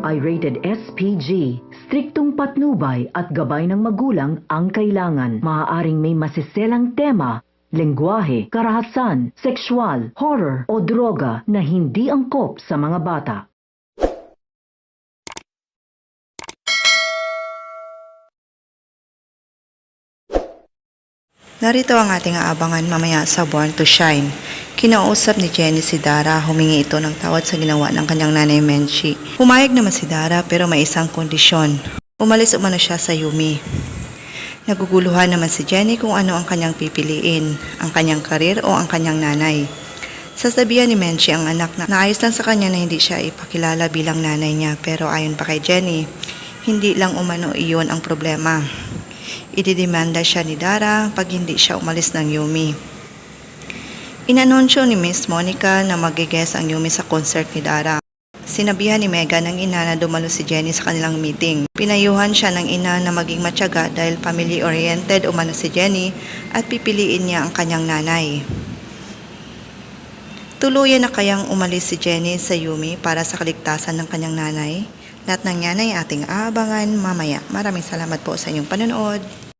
ay rated SPG. Striktong patnubay at gabay ng magulang ang kailangan. Maaaring may masiselang tema, lengguwahe, karahasan, sexual, horror o droga na hindi angkop sa mga bata. Narito ang ating aabangan mamaya sa Born to Shine. Kinausap ni Jenny si Dara, humingi ito ng tawad sa ginawa ng kanyang nanay Menchi. Pumayag naman si Dara pero may isang kondisyon. Umalis umano siya sa Yumi. Naguguluhan naman si Jenny kung ano ang kanyang pipiliin, ang kanyang karir o ang kanyang nanay. Sasabihan ni Menchi ang anak na naayos lang sa kanya na hindi siya ipakilala bilang nanay niya, pero ayon pa kay Jenny, hindi lang umano iyon ang problema. Ididemanda siya ni Dara pag hindi siya umalis ng Yumi. Inanunsyo ni Miss Monica na mag-guest ang Yumi sa concert ni Dara. Sinabihan ni Megan ng ina na dumalo si Jenny sa kanilang meeting. Pinayuhan siya ng ina na maging matyaga dahil family-oriented umano si Jenny at pipiliin niya ang kanyang nanay. Tuluyan na kayang umalis si Jenny sa Yumi para sa kaligtasan ng kanyang nanay? Lahat ng yan ay ating aabangan mamaya. Maraming salamat po sa inyong panonood.